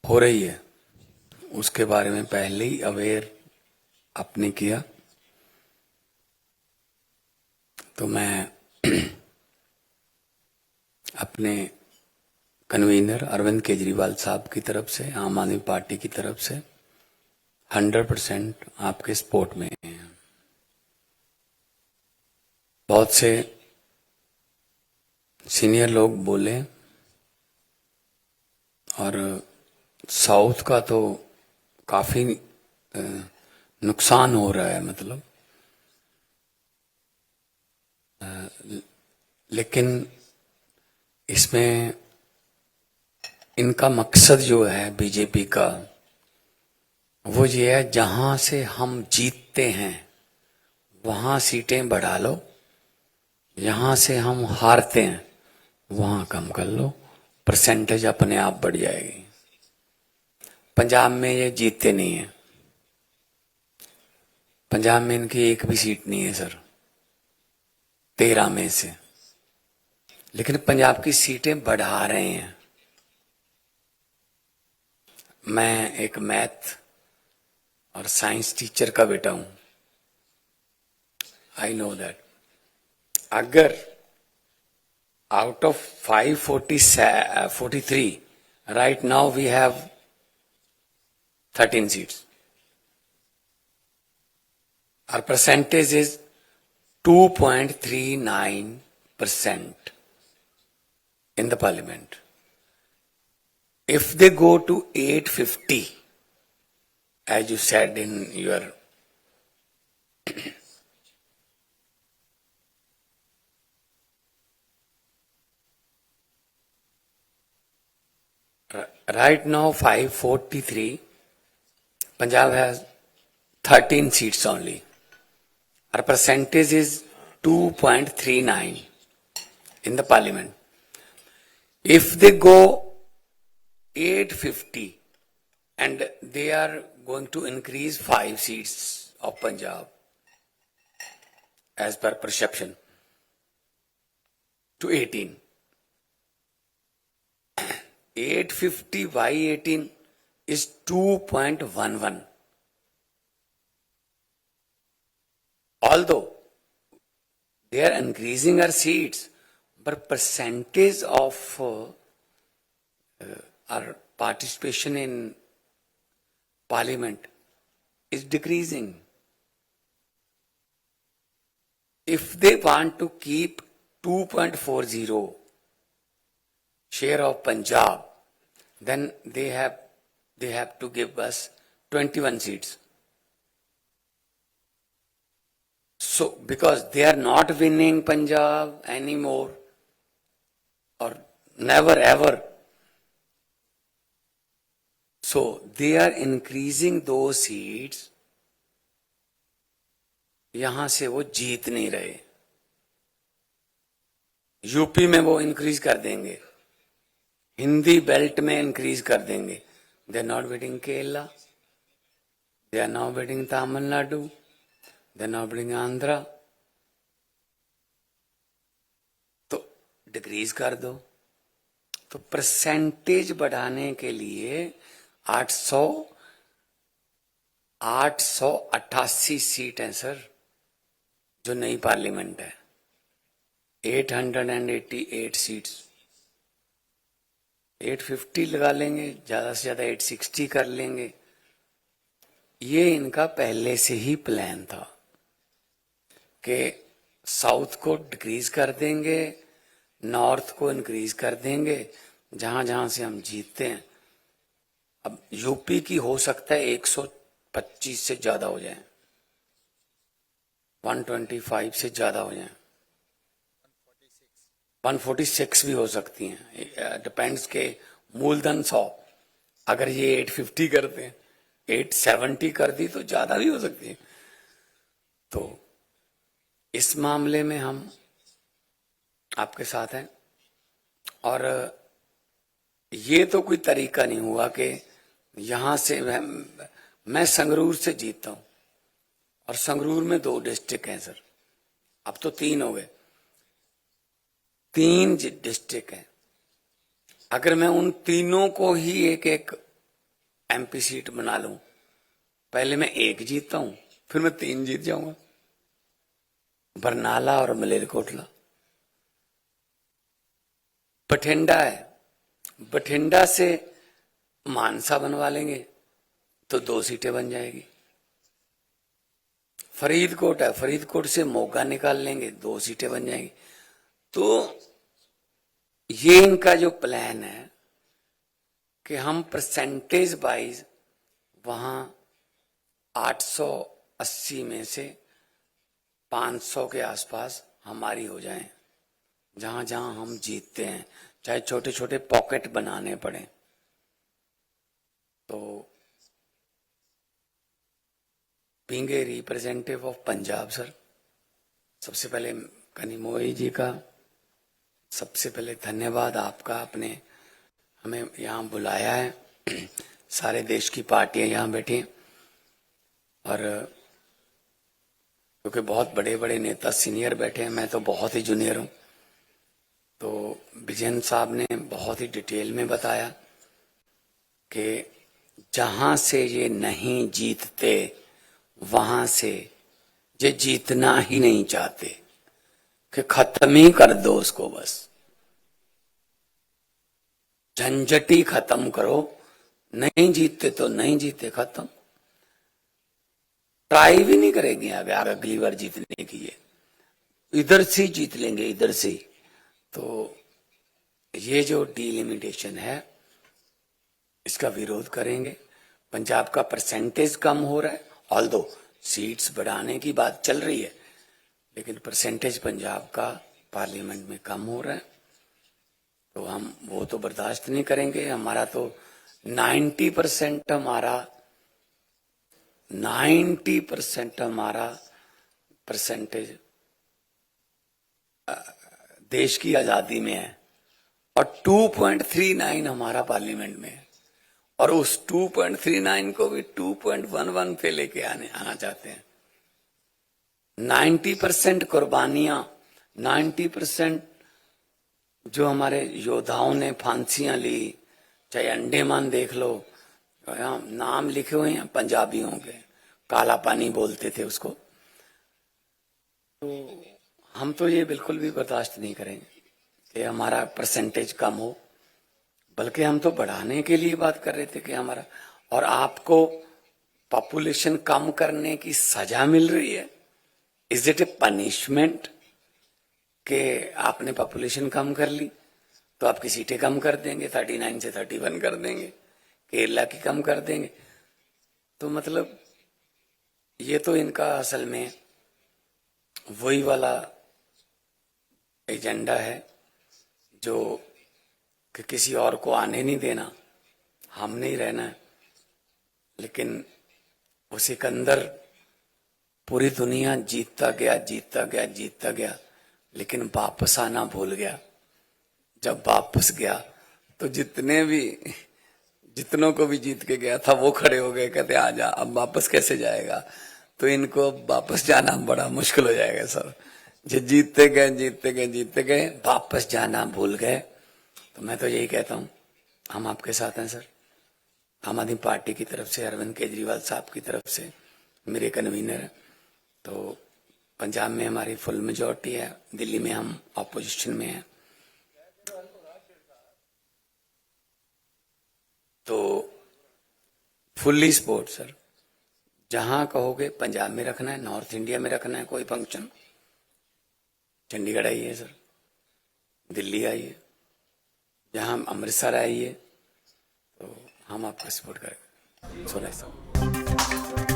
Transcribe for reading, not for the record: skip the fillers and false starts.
हो रही है उसके बारे में पहले ही अवेयर आपने किया, तो मैं अपने कन्वीनर अरविंद केजरीवाल साहब की तरफ से, आम आदमी पार्टी की तरफ से 100% आपके सपोर्ट में हैं। बहुत से सीनियर लोग बोले और साउथ का तो काफी नुकसान हो रहा है, मतलब लेकिन इसमें इनका मकसद जो है बीजेपी का, वो ये है जहां से हम जीतते हैं वहां सीटें बढ़ा लो, यहां से हम हारते हैं वहां कम कर लो, परसेंटेज अपने आप बढ़ जाएगी। पंजाब में ये जीतते नहीं है, पंजाब में इनकी एक भी सीट नहीं है सर, 13 में से, लेकिन पंजाब की सीटें बढ़ा रहे हैं। मैं एक मैथ और साइंस टीचर का बेटा हूं, आई नो दैट अगर out of 543 right now we have 13 seats. Our percentage is 2.39% in the parliament. If they go to 850, as you said in your right now 543, Punjab has 13 seats only. Our percentage is 2.39 in the parliament. If they go 850 and they are going to increase 5 seats of Punjab as per perception to 18. 850 by 18 is 2.11. Although they are increasing our seats, but percentage of our participation in parliament is decreasing. If they want to keep 2.40 share of Punjab, then they have to give us 21 seats. So, because they are not winning Punjab anymore, or never ever, so they are increasing those seats. यहां से वो जीत नहीं रहे, UP में वो increase कर देंगे, Hindi belt में इंक्रीज कर देंगे. They are not winning Kerala, they are not winning Tamil Nadu, they are not winning Andhra. तो डिक्रीज कर दो. तो परसेंटेज बढ़ाने के लिए 888 सीट है सर, जो नई पार्लियामेंट है. 888 सीट्स, 850 लगा लेंगे, ज्यादा से ज्यादा 860 कर लेंगे. ये इनका पहले से ही प्लान था कि साउथ को डिक्रीज कर देंगे, नॉर्थ को इंक्रीज कर देंगे, जहां जहां से हम जीतते हैं. अब यूपी की हो सकता है 125 से ज्यादा हो जाए, 125 से ज्यादा हो जाए, 146 भी हो सकती हैं. डिपेंड्स के मूलधन 100, अगर ये 850 करते हैं, 870 कर दी तो ज्यादा भी हो सकती है. तो इस मामले में हम आपके साथ हैं. और ये तो कोई तरीका नहीं हुआ कि यहां से मैं संगरूर से जीतता हूं, और संगरूर में 2 डिस्ट्रिक्ट हैं सर, अब तो 3 हो गए, 3 डिस्ट्रिक्ट हैं. अगर मैं उन तीनों को ही एक एक एमपी सीट बना लूं, पहले मैं 1 जीतता हूं, फिर मैं 3 जीत जाऊंगा, बरनाला और मलेरकोटला। बठिंडा है, बठिंडा से मानसा बनवा लेंगे तो 2 सीटें बन जाएगी। फरीदकोट है, फरीदकोट से मोगा निकाल लेंगे, 2 सीटें बन जाएंगी। तो ये इनका जो प्लान है कि हम परसेंटेज वाइज वहां 880 में से 500 के आसपास हमारी हो जाए, जहां जहां हम जीतते हैं, चाहे छोटे छोटे पॉकेट बनाने पड़े। तो being a representative of Punjab sir, सबसे पहले कनिमोई जी का सबसे पहले धन्यवाद आपका, आपने हमें यहाँ बुलाया है। सारे देश की पार्टियां यहाँ बैठी हैं और क्योंकि बहुत बड़े बड़े नेता सीनियर बैठे हैं, मैं तो बहुत ही जूनियर हूँ। तो विजयन साहब ने बहुत ही डिटेल में बताया कि जहां से ये नहीं जीतते वहां से ये जीतना ही नहीं चाहते कि खत्म ही कर दो उसको, बस झंझट ही खत्म करो, नहीं जीतते तो नहीं जीते, खत्म, ट्राई भी नहीं करेंगे अगर अगली बार जीतने की, ये इधर से जीत लेंगे, इधर से। तो ये जो डिलिमिटेशन है इसका विरोध करेंगे। पंजाब का परसेंटेज कम हो रहा है, ऑल्दो सीट्स बढ़ाने की बात चल रही है, लेकिन परसेंटेज पंजाब का पार्लियामेंट में कम हो रहा है, तो हम वो तो बर्दाश्त नहीं करेंगे। हमारा तो 90% हमारा परसेंटेज देश की आजादी में है और 2.39 हमारा पार्लियामेंट में है, और उस 2.39 को भी 2.11 पे लेके आना चाहते हैं। 90% कुर्बानियां, 90% जो हमारे योद्धाओं ने फांसियां ली, चाहे अंडमान देख लो, नाम लिखे हुए हैं पंजाबियों के, काला पानी बोलते थे उसको। तो हम तो ये बिल्कुल भी बर्दाश्त नहीं करेंगे कि हमारा परसेंटेज कम हो, बल्कि हम तो बढ़ाने के लिए बात कर रहे थे कि हमारा, और आपको पॉपुलेशन कम करने की सजा मिल रही है। इज इट ए पनिशमेंट कि आपने पॉपुलेशन कम कर ली तो आपकी सीटें कम कर देंगे, 39 से 31 कर देंगे, केरला की कम कर देंगे? तो मतलब ये तो इनका असल में वही वाला एजेंडा है जो कि किसी और को आने नहीं देना, हमने ही रहना है। लेकिन वो सिकंदर पूरी दुनिया जीतता गया, जीतता गया, जीतता गया, लेकिन वापस आना भूल गया। जब वापस गया तो जितनों को भी जीत के गया था वो खड़े हो गए, कहते आजा, अब वापस कैसे जाएगा? तो इनको वापस जाना बड़ा मुश्किल हो जाएगा सर। जो जीतते गए, जीतते गए, जीतते गए, वापस जाना भूल गए। तो मैं तो यही कहता हूं, हम आपके साथ हैं सर। आम आदमी पार्टी की तरफ से, अरविंद केजरीवाल साहब की तरफ से, मेरे कन्वीनर है। तो पंजाब में हमारी फुल मेजॉरिटी है, दिल्ली में हम ऑपोजिशन में हैं। तो फुल्ली सपोर्ट सर, जहां कहोगे पंजाब में रखना है, नॉर्थ इंडिया में रखना है कोई फंक्शन, चंडीगढ़ आइए सर, दिल्ली आइए, जहां अमृतसर आइए, तो हम आपका सपोर्ट करेंगे। सोना साहब।